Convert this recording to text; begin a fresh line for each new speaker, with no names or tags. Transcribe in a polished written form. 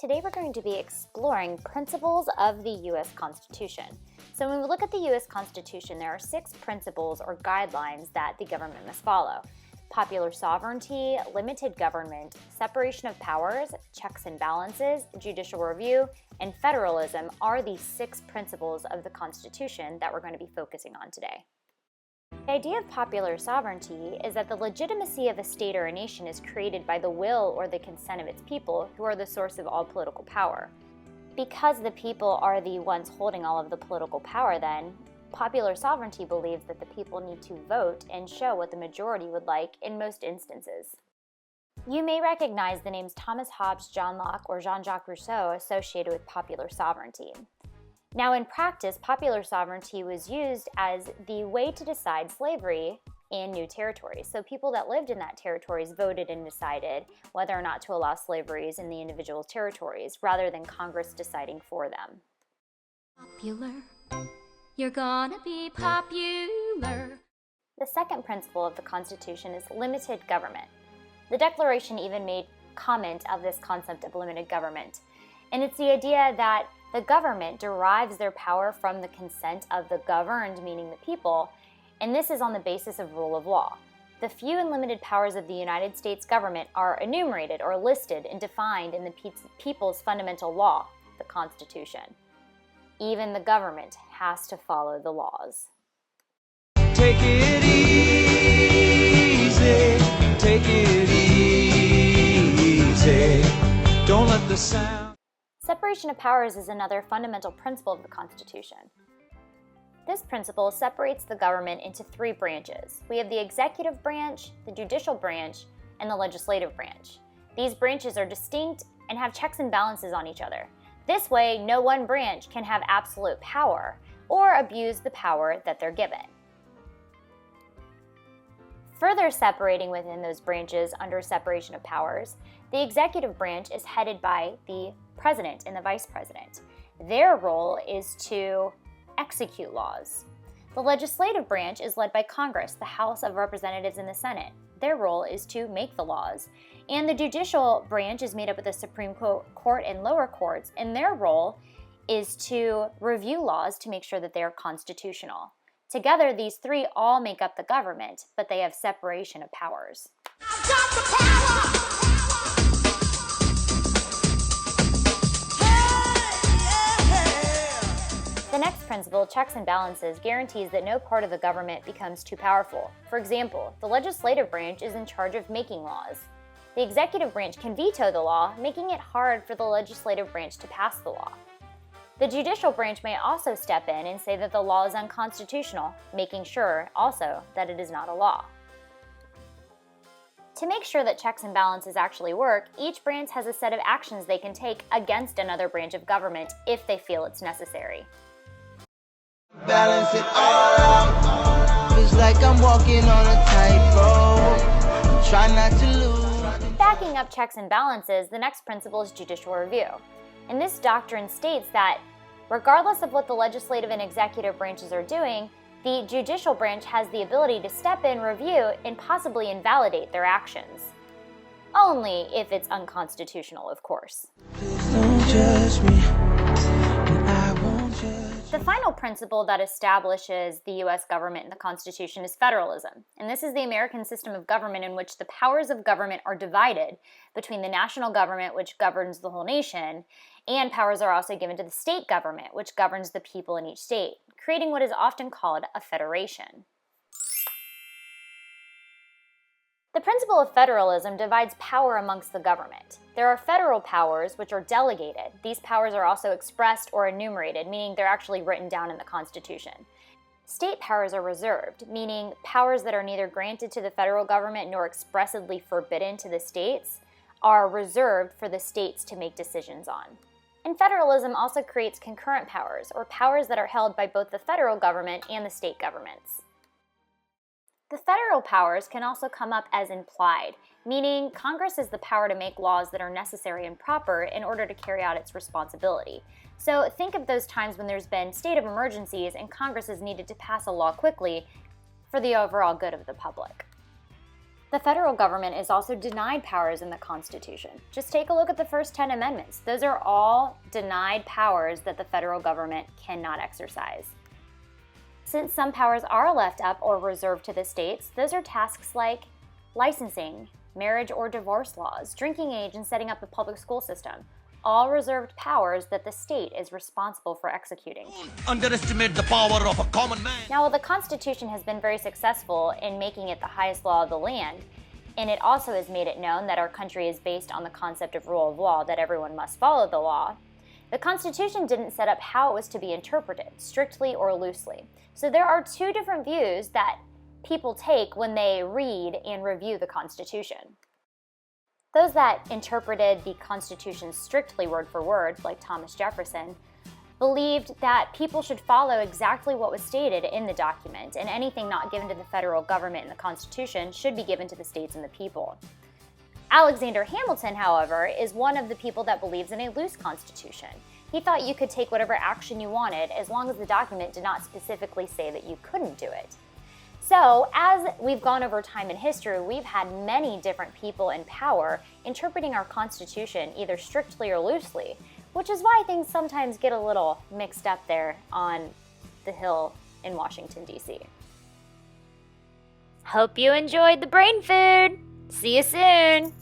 Today we're going to be exploring principles of the U.S. Constitution. So when we look at the U.S. Constitution, there are 6 principles or guidelines that the government must follow. Popular sovereignty, limited government, separation of powers, checks and balances, judicial review, and federalism are the 6 principles of the Constitution that we're going to be focusing on today. The idea of popular sovereignty is that the legitimacy of a state or a nation is created by the will or the consent of its people, who are the source of all political power. Because the people are the ones holding all of the political power then, popular sovereignty believes that the people need to vote and show what the majority would like in most instances. You may recognize the names Thomas Hobbes, John Locke, or Jean-Jacques Rousseau associated with popular sovereignty. Now, in practice, popular sovereignty was used as the way to decide slavery in new territories. So people that lived in that territories voted and decided whether or not to allow slaveries in the individual territories, rather than Congress deciding for them.
Popular, you're gonna be popular.
The second principle of the Constitution is limited government. The Declaration even made comment of this concept of limited government. And it's the idea that the government derives their power from the consent of the governed, meaning the people, and this is on the basis of rule of law. The few and limited powers of the United States government are enumerated or listed and defined in the people's fundamental law, the Constitution. Even the government has to follow the laws.
Take it easy, take it easy. Don't let the sound.
Separation of powers is another fundamental principle of the Constitution. This principle separates the government into 3 branches. We have the executive branch, the judicial branch, and the legislative branch. These branches are distinct and have checks and balances on each other. This way, no one branch can have absolute power or abuse the power that they're given. Further separating within those branches under separation of powers, the executive branch is headed by the president and the vice president. Their role is to execute laws. The legislative branch is led by Congress, the House of Representatives and the Senate. Their role is to make the laws. And the judicial branch is made up of the Supreme Court and lower courts, and their role is to review laws to make sure that they are constitutional. Together, these 3 all make up the government, but they have separation of powers.
I've got the power.
The next principle, checks and balances, guarantees that no part of the government becomes too powerful. For example, the legislative branch is in charge of making laws. The executive branch can veto the law, making it hard for the legislative branch to pass the law. The judicial branch may also step in and say that the law is unconstitutional, making sure also that it is not a law. To make sure that checks and balances actually work, each branch has a set of actions they can take against another branch of government if they feel it's necessary.
Balance it all out. Feels like I'm walking on a tightrope. Try not to lose.
Backing up checks and balances, the next principle is judicial review. And this doctrine states that regardless of what the legislative and executive branches are doing, the judicial branch has the ability to step in, review, and possibly invalidate their actions. Only if it's unconstitutional, of course.
Please don't judge me, and I won't judge.
The final principle that establishes the U.S. government in the Constitution is federalism. And this is the American system of government in which the powers of government are divided between the national government, which governs the whole nation, and powers are also given to the state government, which governs the people in each state, creating what is often called a federation. The principle of federalism divides power amongst the government. There are federal powers, which are delegated. These powers are also expressed or enumerated, meaning they're actually written down in the Constitution. State powers are reserved, meaning powers that are neither granted to the federal government nor expressly forbidden to the states are reserved for the states to make decisions on. And federalism also creates concurrent powers, or powers that are held by both the federal government and the state governments. The federal powers can also come up as implied, meaning Congress has the power to make laws that are necessary and proper in order to carry out its responsibility. So think of those times when there's been state of emergencies and Congress has needed to pass a law quickly for the overall good of the public. The federal government is also denied powers in the Constitution. Just take a look at the first 10 amendments. Those are all denied powers that the federal government cannot exercise. Since some powers are left up or reserved to the states, those are tasks like licensing, marriage or divorce laws, drinking age, and setting up the public school system. All reserved powers that the state is responsible for executing.
Underestimate the power of a common man.
Now, while the Constitution has been very successful in making it the highest law of the land, and it also has made it known that our country is based on the concept of rule of law, that everyone must follow the law, the Constitution didn't set up how it was to be interpreted, strictly or loosely. So there are two different views that people take when they read and review the Constitution. Those that interpreted the Constitution strictly word for word, like Thomas Jefferson, believed that people should follow exactly what was stated in the document, and anything not given to the federal government in the Constitution should be given to the states and the people. Alexander Hamilton, however, is one of the people that believes in a loose constitution. He thought you could take whatever action you wanted as long as the document did not specifically say that you couldn't do it. So, as we've gone over time in history, we've had many different people in power interpreting our Constitution either strictly or loosely, which is why things sometimes get a little mixed up there on the Hill in Washington, D.C. Hope you enjoyed the brain food! See you soon!